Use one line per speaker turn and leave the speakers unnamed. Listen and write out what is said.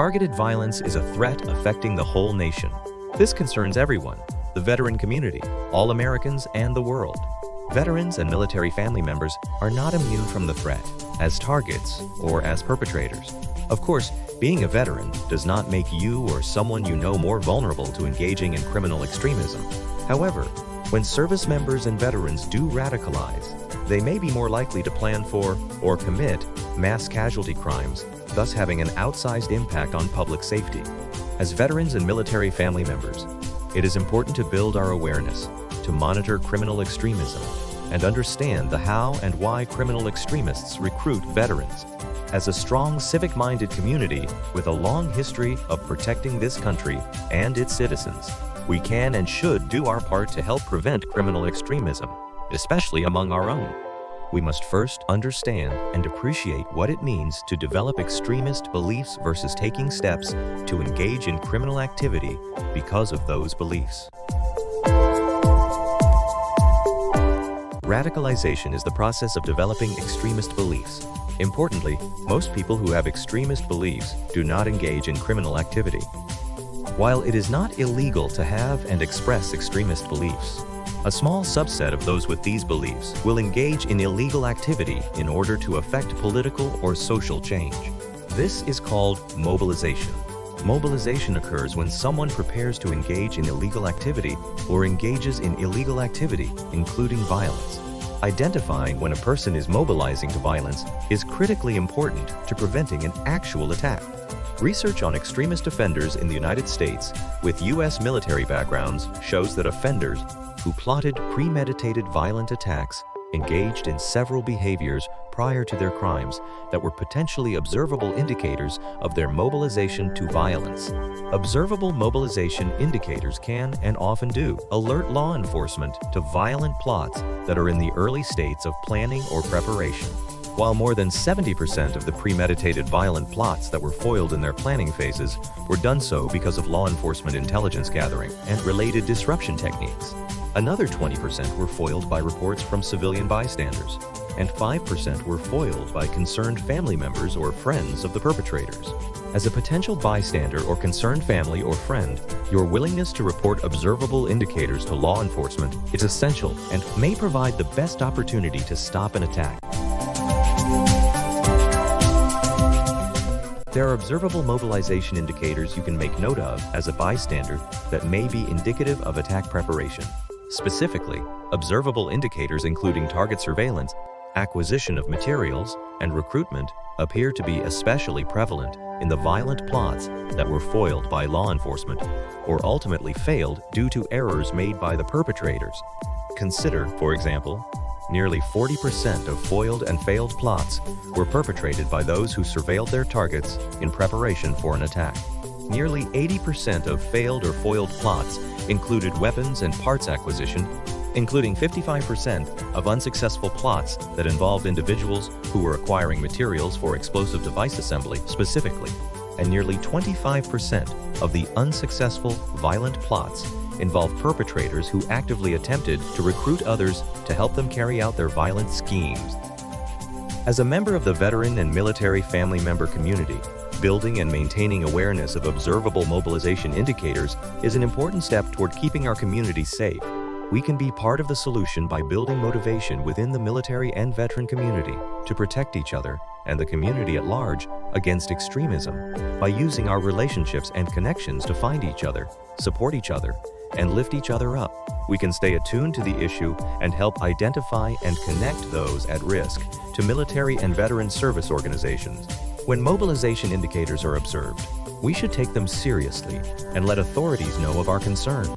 Targeted violence is a threat affecting the whole nation. This concerns everyone, the veteran community, all Americans, and the world. Veterans and military family members are not immune from the threat, as targets or as perpetrators. Of course, being a veteran does not make you or someone you know more vulnerable to engaging in criminal extremism. However, when service members and veterans do radicalize, they may be more likely to plan for or commit mass casualty crimes, thus having an outsized impact on public safety. As veterans and military family members, it is important to build our awareness, to monitor criminal extremism, and understand the how and why criminal extremists recruit veterans. As a strong civic-minded community with a long history of protecting this country and its citizens, we can and should do our part to help prevent criminal extremism, especially among our own. We must first understand and appreciate what it means to develop extremist beliefs versus taking steps to engage in criminal activity because of those beliefs. Radicalization is the process of developing extremist beliefs. Importantly, most people who have extremist beliefs do not engage in criminal activity. While it is not illegal to have and express extremist beliefs, a small subset of those with these beliefs will engage in illegal activity in order to affect political or social change. This is called mobilization. Mobilization occurs when someone prepares to engage in illegal activity or engages in illegal activity, including violence. Identifying when a person is mobilizing to violence is critically important to preventing an actual attack. Research on extremist offenders in the United States with U.S. military backgrounds shows that offenders who plotted premeditated violent attacks engaged in several behaviors prior to their crimes that were potentially observable indicators of their mobilization to violence. Observable mobilization indicators can, and often do, alert law enforcement to violent plots that are in the early states of planning or preparation. While more than 70% of the premeditated violent plots that were foiled in their planning phases were done so because of law enforcement intelligence gathering and related disruption techniques, another 20% were foiled by reports from civilian bystanders, and 5% were foiled by concerned family members or friends of the perpetrators. As a potential bystander or concerned family or friend, your willingness to report observable indicators to law enforcement is essential and may provide the best opportunity to stop an attack. There are observable mobilization indicators you can make note of as a bystander that may be indicative of attack preparation. Specifically, observable indicators including target surveillance, acquisition of materials, and recruitment appear to be especially prevalent in the violent plots that were foiled by law enforcement or ultimately failed due to errors made by the perpetrators. Consider, for example, nearly 40% of foiled and failed plots were perpetrated by those who surveilled their targets in preparation for an attack. Nearly 80% of failed or foiled plots included weapons and parts acquisition, including 55% of unsuccessful plots that involved individuals who were acquiring materials for explosive device assembly specifically, and nearly 25% of the unsuccessful violent plots involve perpetrators who actively attempted to recruit others to help them carry out their violent schemes. As a member of the veteran and military family member community, building and maintaining awareness of observable mobilization indicators is an important step toward keeping our community safe. We can be part of the solution by building motivation within the military and veteran community to protect each other and the community at large against extremism by using our relationships and connections to find each other, support each other, and lift each other up. We can stay attuned to the issue and help identify and connect those at risk to military and veteran service organizations. When mobilization indicators are observed, we should take them seriously and let authorities know of our concerns.